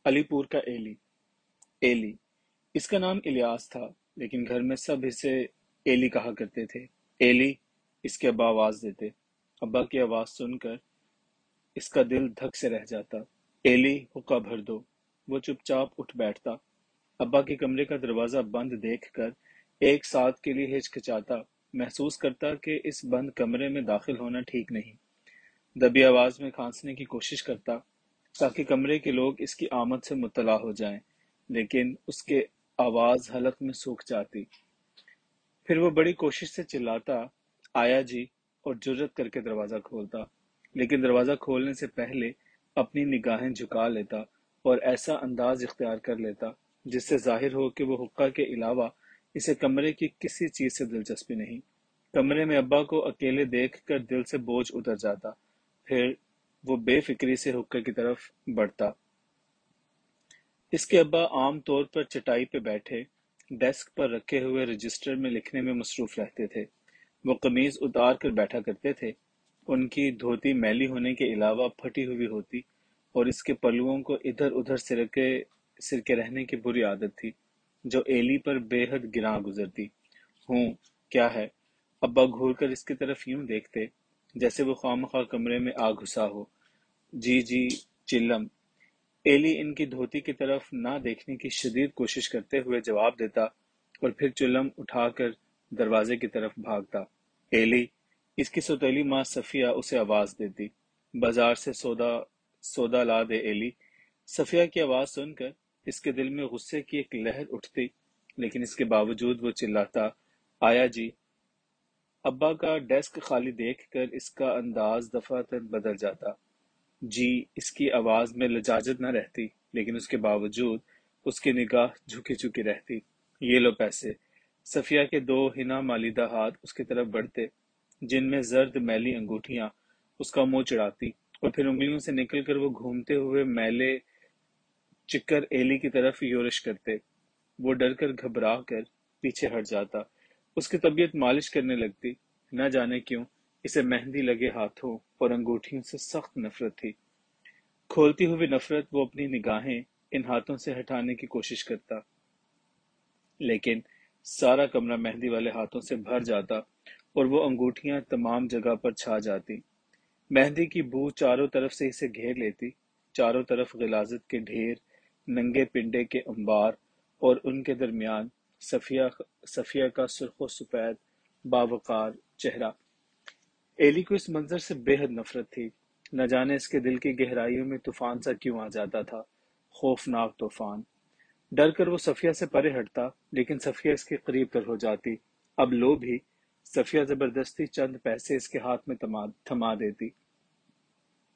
علی پور کا ایلی ایلی اس کا نام الیاس تھا، لیکن گھر میں سب اسے ایلی کہا کرتے تھے۔ ایلی اس کے ابا آواز دیتے۔ ابا کی آواز سن کر اس کا دل دھک سے رہ جاتا۔ ایلی حقہ بھر دو۔ وہ چپ چاپ اٹھ بیٹھتا۔ ابا کے کمرے کا دروازہ بند دیکھ کر ایک ساتھ کے لیے ہچکچاتا، محسوس کرتا کہ اس بند کمرے میں داخل ہونا ٹھیک نہیں۔ دبی آواز میں کھانسنے کی کوشش کرتا تاکہ کمرے کے لوگ اس کی آمد سے مطلع ہو جائیں، لیکن اس کے آواز حلق میں سوکھ جاتی۔ پھر وہ بڑی کوشش سے چلاتا، آیا جی، اور جرت کر کے دروازہ کھولتا، لیکن دروازہ کھولنے سے پہلے اپنی نگاہیں جھکا لیتا اور ایسا انداز اختیار کر لیتا جس سے ظاہر ہو کہ وہ حقہ کے علاوہ اسے کمرے کی کسی چیز سے دلچسپی نہیں۔ کمرے میں ابا کو اکیلے دیکھ کر دل سے بوجھ اتر جاتا، پھر وہ بے فکری سے حقہ کی طرف بڑھتا۔ اس کے ابا عام طور پر چٹائی پہ بیٹھے ڈیسک پر رکھے ہوئے رجسٹر میں لکھنے میں مصروف رہتے تھے۔ وہ قمیض اتار کر بیٹھا کرتے تھے۔ ان کی دھوتی میلی ہونے کے علاوہ پھٹی ہوئی ہوتی اور اس کے پلوؤں کو ادھر ادھر سرکے رہنے کی بری عادت تھی جو ایلی پر بے حد گراں گزرتی۔ ہوں، کیا ہے؟ ابا گھور کر اس کی طرف یوں دیکھتے جیسے وہ خواہ کمرے میں آ گھسا ہو۔ جی جی، چلم۔ ایلی ان کی دھوتی کی طرف نہ دیکھنے کی شدید کوشش کرتے ہوئے جواب دیتا اور پھر چلم اٹھا کر دروازے کی طرف بھاگتا۔ ایلی، اس کی سوتیلی ماں صفیہ اسے آواز دیتی۔ بازار سے سودا لا دے ایلی۔ صفیہ کی آواز سن کر اس کے دل میں غصے کی ایک لہر اٹھتی، لیکن اس کے باوجود وہ چلاتا، آیا جی۔ ابا کا ڈیسک خالی دیکھ کر اس کا انداز دفعتاً بدل جاتا۔ جی، اس کی آواز میں لجاجت نہ رہتی، لیکن اس کے باوجود اس کی نگاہ جھکی جھکی رہتی۔ یہ لو پیسے۔ صفیہ کے دو ہنا مالیدہ ہاتھ اس کی طرف بڑھتے، جن میں زرد میلی انگوٹھیاں اس کا منہ چڑھاتی، اور پھر انگلیوں سے نکل کر وہ گھومتے ہوئے میلے چکر ایلی کی طرف یورش کرتے۔ وہ ڈر کر گھبرا کر پیچھے ہٹ جاتا۔ اس کی طبیعت مالش کرنے لگتی۔ نہ جانے کیوں اسے مہندی لگے ہاتھوں اور انگوٹھیوں سے سخت نفرت تھی۔ کھولتی ہوئی نفرت وہ اپنی نگاہیں ان ہاتھوں سے ہٹانے کی کوشش کرتا، لیکن سارا کمرہ مہندی والے ہاتھوں سے بھر جاتا اور وہ انگوٹھیاں تمام جگہ پر چھا جاتی۔ مہندی کی بو چاروں طرف سے اسے گھیر لیتی، چاروں طرف غلاظت کے ڈھیر، ننگے پنڈے کے انبار، اور ان کے درمیان صفیہ کا سرخ و سفید باوقار چہرہ۔ ایلی کو اس منظر سے بے حد نفرت تھی۔ نہ جانے اس کے دل کی گہرائیوں میں طوفان سا کیوں آ جاتا تھا، خوفناک طوفان۔ ڈر کر وہ صفیہ سے پرے ہٹتا، لیکن صفیہ اس کے قریب تر ہو جاتی۔ اب لو بھی۔ صفیہ زبردستی چند پیسے اس کے ہاتھ میں تھما دیتی۔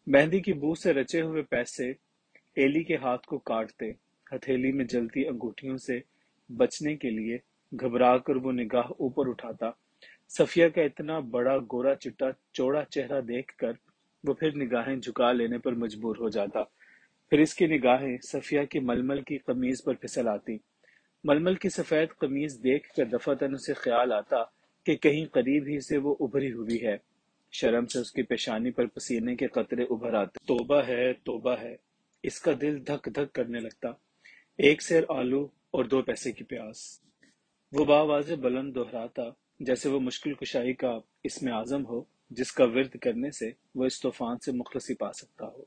مہندی کی بو سے رچے ہوئے پیسے ایلی کے ہاتھ کو کاٹتے۔ ہتھیلی میں جلتی انگوٹھیوں سے بچنے کے لیے گھبرا کر وہ نگاہ اوپر اٹھاتا۔ صفیہ کا اتنا بڑا گورا چٹا چوڑا چہرہ دیکھ کر وہ پھر نگاہیں جھکا لینے پر مجبور ہو جاتا۔ پھر اس کی نگاہیں صفیہ کی ململ کی قمیض پر پھسل آتی۔ ململ کی سفید قمیض دیکھ کر دفعتاً اسے خیال آتا کہ کہیں قریب ہی سے وہ ابھری ہوئی ہے۔ شرم سے اس کی پیشانی پر پسینے کے قطرے ابھر آتے۔ توبہ ہے، توبہ ہے۔ اس کا دل دھک دھک کرنے لگتا۔ ایک سیر آلو اور 2 پیسے کی پیاز۔ وہ بآواز بلند دہراتا جیسے وہ مشکل کشائی کا اسم اعظم ہو جس کا ورد کرنے سے وہ اس طوفان سے مخلصی پا سکتا ہو،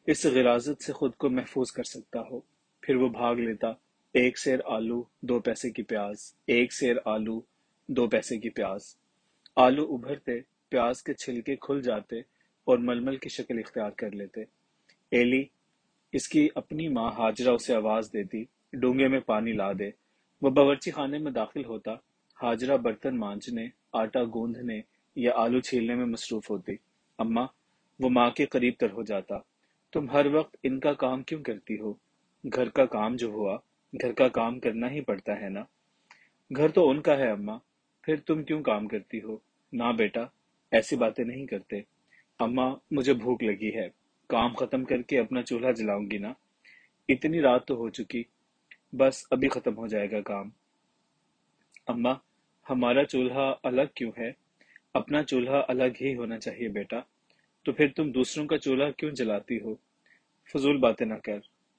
اس غلاظت سے خود کو محفوظ کر سکتا ہو۔ پھر وہ بھاگ لیتا، 1 سیر آلو 2 پیسے کی پیاز، 1 سیر آلو 2 پیسے کی پیاز۔ آلو ابھرتے، پیاز کے چھلکے کھل جاتے اور ململ کی شکل اختیار کر لیتے۔ ایلی، اس کی اپنی ماں ہاجرہ اسے آواز دیتی، ڈونگے میں پانی لا دے۔ وہ باورچی خانے میں داخل ہوتا۔ ہاجرہ برتن مانجنے، آٹا گوندھنے یا آلو چھیلنے میں مصروف ہوتی۔ اماں، وہ ماں کے قریب تر ہو جاتا، تم ہر وقت ان کا کام کیوں کرتی ہو؟ گھر کا کام جو ہوا، گھر کا کام کرنا ہی پڑتا ہے نا۔ گھر تو ان کا ہے اماں، پھر تم کیوں کام کرتی ہو؟ نہ بیٹا، ایسی باتیں نہیں کرتے۔ اماں، مجھے بھوک لگی ہے، کام ختم کر کے اپنا چولہا جلاؤں گی نا۔ اتنی رات تو ہو چکی، بس ابھی ختم ہو جائے گا کام۔ اماں، ہمارا چولہا الگ کیوں ہے؟ اپنا چولہا الگ ہی ہونا چاہیے بیٹا۔ تو پھر تم دوسروں کا چولہا کیوں جلاتی ہو؟ فضول باتیں نہ کر،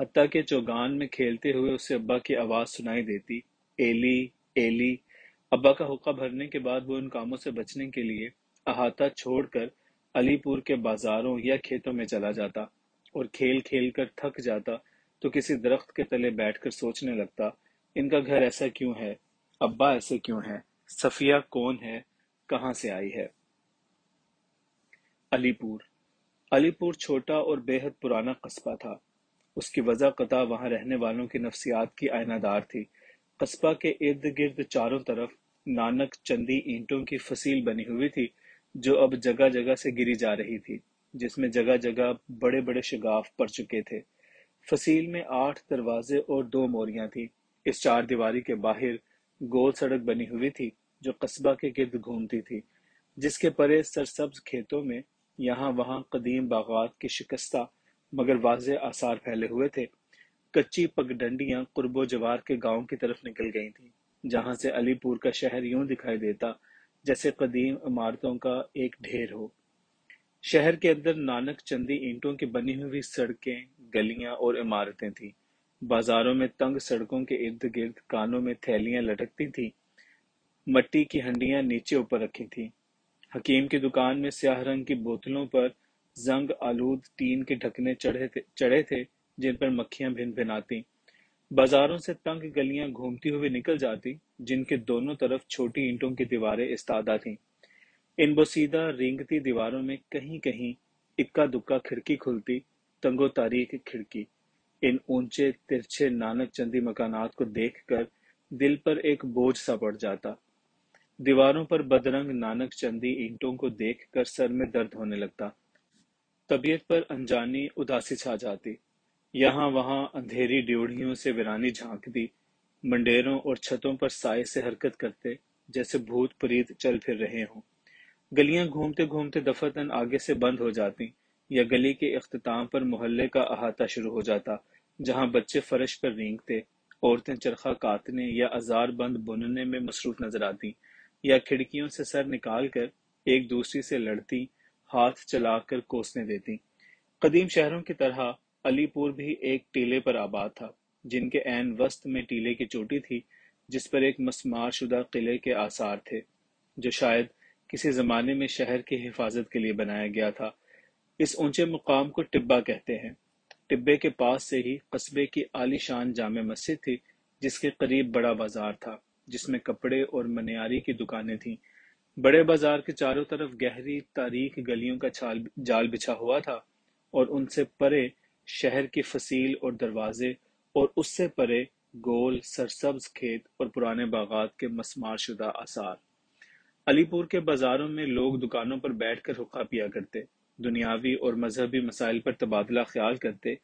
حتیٰ کہ چوگان میں کھیلتے ہوئے اسے ابا کی آواز سنائی دیتی، ایلی ایلی۔ ابا کا حقہ بھرنے کے بعد وہ ان کاموں سے بچنے کے لیے احاطہ چھوڑ کر علی پور کے بازاروں یا کھیتوں میں چلا جاتا، اور کھیل کھیل کر تھک جاتا تو کسی درخت کے تلے بیٹھ کر سوچنے لگتا، ان کا گھر ایسا کیوں ہے، ابا ایسے کیوں ہے، صفیہ کون ہے، کہاں سے آئی ہے؟ علی پور علی پور چھوٹا اور بے حد پرانا قصبہ تھا۔ اس کی وضع قطع وہاں رہنے والوں کی نفسیات کی آئینہ دار تھی۔ قصبہ کے ارد گرد چاروں طرف نانک چندی اینٹوں کی فصیل بنی ہوئی تھی، جو اب جگہ جگہ سے گری جا رہی تھی، جس میں جگہ جگہ بڑے بڑے شگاف پڑ چکے تھے۔ فصیل میں 8 دروازے اور 2 موریاں تھیں۔ اس چار دیواری کے باہر گول سڑک بنی ہوئی تھی جو قصبہ کے گرد گھومتی تھی، جس کے پرے سرسبز کھیتوں میں یہاں وہاں قدیم باغات کے شکستہ مگر واضح آثار پھیلے ہوئے تھے۔ کچی پگڈنڈیاں قرب و جوار کے گاؤں کی طرف نکل گئی تھیں، جہاں سے علی پور کا شہر یوں دکھائی دیتا جیسے قدیم عمارتوں کا ایک ڈھیر ہو۔ شہر کے اندر نانک چندی اینٹوں کی بنی ہوئی سڑکیں، گلیاں اور عمارتیں تھیں۔ بازاروں میں تنگ سڑکوں کے ارد گرد کانوں میں تھیلیاں لٹکتی تھیں، مٹی کی ہنڈیاں نیچے اوپر رکھی تھیں۔ حکیم کی دکان میں سیاہ رنگ کی بوتلوں پر زنگ آلود ٹین کے ڈھکنے چڑھے تھے جن پر مکھیاں بھن بھناتیں۔ بازاروں سے تنگ گلیاں گھومتی ہوئی نکل جاتی جن کے دونوں طرف چھوٹی اینٹوں کی دیواریں استادہ تھیں۔ ان بوسیدہ رینگتی دیواروں میں کہیں کہیں اکا دکا کھڑکی کھلتی، تنگ و تاریک کھڑکی۔ ان اونچے ترچھے نانک چندی مکانات کو دیکھ کر دل پر ایک بوجھ سا پڑ جاتا۔ دیواروں پر بدرنگ نانک چندی اینٹوں کو دیکھ کر سر میں درد ہونے لگتا، طبیعت پر انجانی اداسی چھا جاتی۔ یہاں وہاں اندھیری ڈیوڑیوں سے ویرانی جھانکتی، منڈیروں اور چھتوں پر سائے سے حرکت کرتے جیسے بھوت پریت چل پھر رہے ہوں۔ گلیاں گھومتے گھومتے دفعتاً آگے سے بند ہو جاتی، یا گلی کے اختتام پر محلے کا احاطہ شروع ہو جاتا، جہاں بچے فرش پر رینگتے، عورتیں چرخہ کاتنے یا ازار بند بننے میں مصروف نظر آتی، یا کھڑکیوں سے سر نکال کر ایک دوسری سے لڑتی، ہاتھ چلا کر کوسنے دیتی۔ قدیم شہروں کی طرح علی پور بھی ایک ٹیلے پر آباد تھا، جن کے عین وسط میں ٹیلے کی چوٹی تھی، جس پر ایک مسمار شدہ قلعے کے آثار تھے، جو شاید کسی زمانے میں شہر کی حفاظت کے لیے بنایا گیا تھا۔ اس اونچے مقام کو ٹبہ کہتے ہیں۔ ٹبے کے پاس سے ہی قصبے کی عالی شان جامع مسجد تھی، جس کے قریب بڑا بازار تھا، جس میں کپڑے اور منیاری کی دکانیں تھیں۔ بڑے بازار کے چاروں طرف گہری تاریک گلیوں کا جال بچھا ہوا تھا، اور ان سے پرے شہر کی فصیل اور دروازے، اور اس سے پرے گول سرسبز کھیت اور پرانے باغات کے مسمار شدہ آثار۔ علی پور کے بازاروں میں لوگ دکانوں پر بیٹھ کر حقہ پیا کرتے، دنیاوی اور مذہبی مسائل پر تبادلہ خیال کرتے۔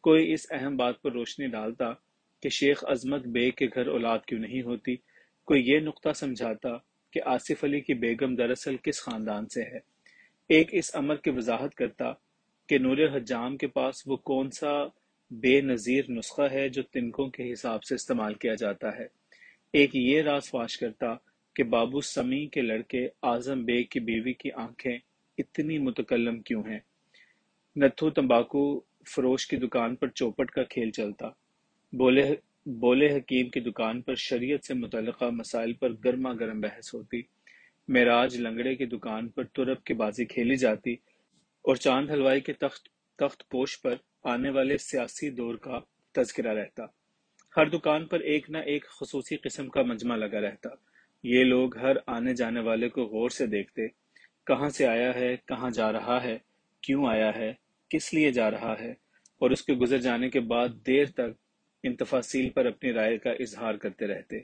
کوئی اس اہم بات پر روشنی ڈالتا کہ شیخ عظمت بیگ کے گھر اولاد کیوں نہیں ہوتی، کوئی یہ نقطہ سمجھاتا کہ آصف علی کی بیگم دراصل کس خاندان سے ہے، ایک اس امر کی وضاحت کرتا کہ نور حجام کے پاس وہ کون سا بے نظیر نسخہ ہے جو تنکوں کے حساب سے استعمال کیا جاتا ہے، ایک یہ راز فاش کرتا کہ بابو سمیع کے لڑکے اعظم بیگ کی بیوی کی آنکھیں اتنی متکلم کیوں ہیں۔ نتھو تمباکو فروش کی دکان پر چوپٹ کا کھیل چلتا، بولے حکیم کی دکان پر شریعت سے متعلقہ مسائل پر گرما گرم بحث ہوتی، معراج لنگڑے کی دکان پر ترب کی بازی کھیلی جاتی، اور چاند حلوائی کے تخت پوش پر آنے والے سیاسی دور کا تذکرہ رہتا۔ ہر دکان پر ایک نہ ایک خصوصی قسم کا مجمع لگا رہتا۔ یہ لوگ ہر آنے جانے والے کو غور سے دیکھتے، کہاں سے آیا ہے، کہاں جا رہا ہے، کیوں آیا ہے، کس لیے جا رہا ہے، اور اس کے گزر جانے کے بعد دیر تک ان تفاصیل پر اپنی رائے کا اظہار کرتے رہتے۔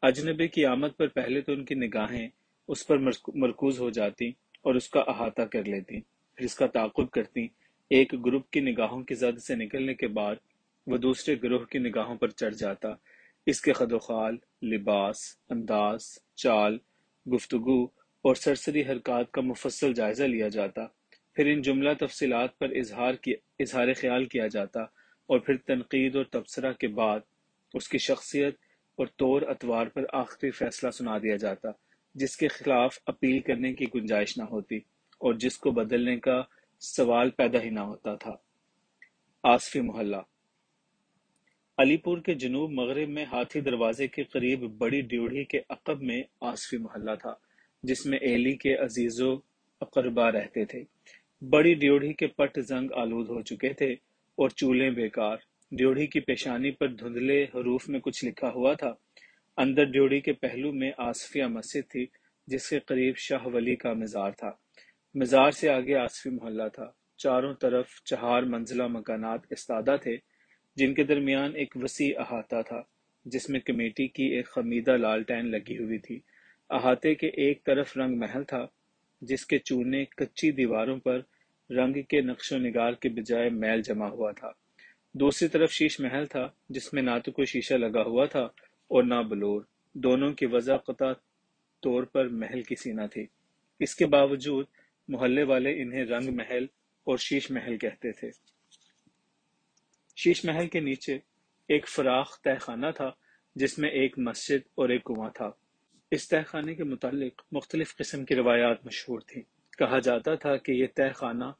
اجنبی کی آمد پر پہلے تو ان کی نگاہیں اس پر مرکوز ہو جاتی اور اس کا احاطہ کر لیتی، پھر اس کا تعاقب کرتی۔ ایک گروپ کی نگاہوں کی زد سے نکلنے کے بعد وہ دوسرے گروہ کی نگاہوں پر چڑھ جاتا، اس کے خد و خال، لباس، انداز، چال، گفتگو اور سرسری حرکات کا مفصل جائزہ لیا جاتا، پھر ان جملہ تفصیلات پر اظہار خیال کیا جاتا، اور پھر تنقید اور تبصرہ کے بعد اس کی شخصیت اور طور اتوار پر آخری فیصلہ سنا دیا جاتا، جس کے خلاف اپیل کرنے کی گنجائش نہ ہوتی اور جس کو بدلنے کا سوال پیدا ہی نہ ہوتا تھا۔ آصفی محلہ علی پور کے جنوب مغرب میں ہاتھی دروازے کے قریب بڑی ڈیوڑھی کے عقب میں آصفی محلہ تھا، جس میں ایلی کے عزیز و اقربا رہتے تھے۔ بڑی ڈیوڑھی کے پٹ زنگ آلود ہو چکے تھے اور چولہے بیکار۔ ڈیوڑھی کی پیشانی پر دھندلے حروف میں کچھ لکھا ہوا تھا۔ اندر ڈیوڑھی کے پہلو میں آصفیہ مسجد تھی، جس کے قریب شاہ ولی کا مزار تھا۔ مزار سے آگے آصفی محلہ تھا۔ چاروں طرف 4 منزلہ مکانات استادہ تھے، جن کے درمیان ایک وسیع احاطہ تھا، جس میں کمیٹی کی ایک خمیدہ لالٹین لگی ہوئی تھی۔ احاطے کے ایک طرف رنگ محل تھا، جس کے چونے کچی دیواروں پر رنگ کے نقش و نگار کے بجائے میل جما ہوا تھا۔ دوسری طرف شیش محل تھا، جس میں نہ تو کوئی شیشہ لگا ہوا تھا اور نہ بلور۔ دونوں کی وضع قطع طور پر محل کی سی نہ تھی۔ اس کے باوجود محلے والے انہیں رنگ محل اور شیش محل کہتے تھے۔ شیش محل کے نیچے ایک فراخ تہہ خانہ تھا، جس میں ایک مسجد اور ایک کنواں تھا۔ اس تہہ خانے کے متعلق مختلف قسم کی روایات مشہور تھیں۔ کہا جاتا تھا کہ یہ تہہ خانہ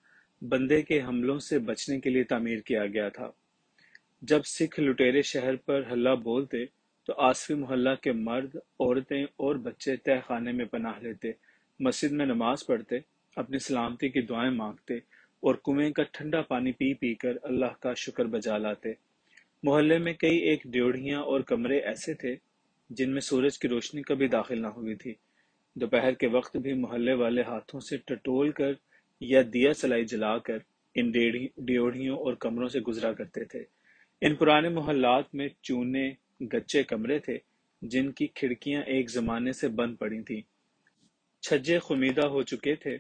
بندے کے حملوں سے بچنے کے لیے تعمیر کیا گیا تھا۔ جب سکھ لٹیرے شہر پر حلہ بولتے تو آصفی محلہ کے مرد، عورتیں اور بچے تہہ خانے میں پناہ لیتے، مسجد میں نماز پڑھتے، اپنی سلامتی کی دعائیں مانگتے اور کنویں کا ٹھنڈا پانی پی پی کر اللہ کا شکر بجا لاتے۔ محلے میں کئی ایک ڈیوڑھیاں اور کمرے ایسے تھے جن میں سورج کی روشنی کبھی داخل نہ ہوئی تھی۔ دوپہر کے وقت بھی محلے والے ہاتھوں سے ٹٹول کر یا دیا سلائی جلا کر ان ڈیوڑھیوں اور کمروں سے گزرا کرتے تھے۔ ان پرانے محلات میں چونے گچے کمرے تھے، جن کی کھڑکیاں ایک زمانے سے بند پڑی تھیں۔ چھجے خمیدہ ہو چکے تھے،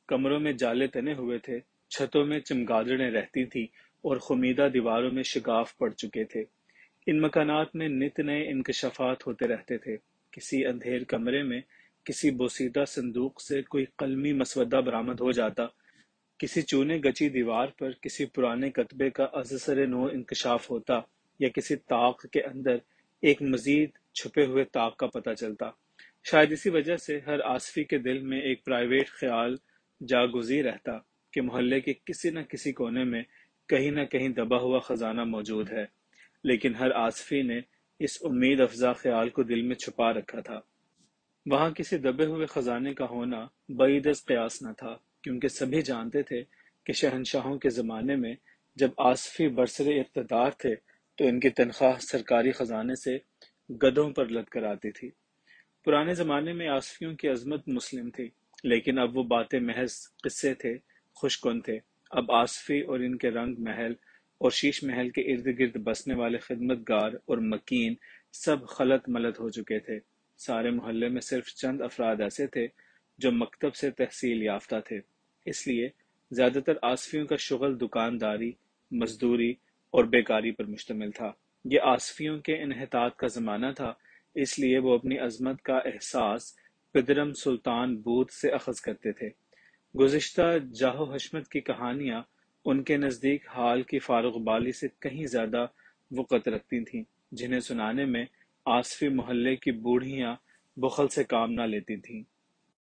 کمروں میں جالے تنے ہوئے تھے، چھتوں میں چمگادڑیں رہتی تھیں اور خمیدہ دیواروں میں شگاف پڑ چکے تھے۔ ان مکانات میں نت نئے انکشافات ہوتے رہتے تھے۔ کسی اندھیر کمرے میں کسی بوسیدہ صندوق سے کوئی قلمی مسودہ برآمد ہو جاتا، کسی چونے گچی دیوار پر کسی پرانے کتبے کا از سر نو انکشاف ہوتا، یا کسی طاق کے اندر ایک مزید چھپے ہوئے طاق کا پتہ چلتا۔ شاید اسی وجہ سے ہر آصفی کے دل میں ایک پرائیویٹ خیال جاگزی رہتا کہ محلے کے کسی نہ کسی کونے میں کہیں نہ کہیں دبا ہوا خزانہ موجود ہے، لیکن ہر آصفی نے اس امید افزا خیال کو دل میں چھپا رکھا تھا۔ وہاں کسی دبے ہوئے خزانے کا ہونا بعید از قیاس نہ تھا، کیونکہ سبھی جانتے تھے کہ شہنشاہوں کے زمانے میں جب آصفی برسر اقتدار تھے تو ان کی تنخواہ سرکاری خزانے سے گدھوں پر لد کر آتی تھی۔ پرانے زمانے میں آصفیوں کی عظمت مسلم تھی، لیکن اب وہ باتیں محض قصے تھے، خوش کن تھے۔ اب آصفی اور ان کے رنگ محل اور شیش محل کے ارد گرد بسنے والے خدمت گار اور مکین سب خلط ملط ہو چکے تھے۔ سارے محلے میں صرف چند افراد ایسے تھے جو مکتب سے تحصیل یافتہ تھے، اس لیے زیادہ تر آصفیوں کا شغل دکانداری، مزدوری اور بیکاری پر مشتمل تھا۔ یہ آصفیوں کے انحطاط کا زمانہ تھا، اس لیے وہ اپنی عظمت کا احساس پدرم سلطان بود سے اخذ کرتے تھے۔ گزشتہ جاہ و حشمت کی کہانیاں ان کے نزدیک حال کی فارغ بالی سے کہیں زیادہ وقعت رکھتی تھیں، جنہیں سنانے میں آصفی محلے کی بوڑھیاں بخل سے کام نہ لیتی تھیں۔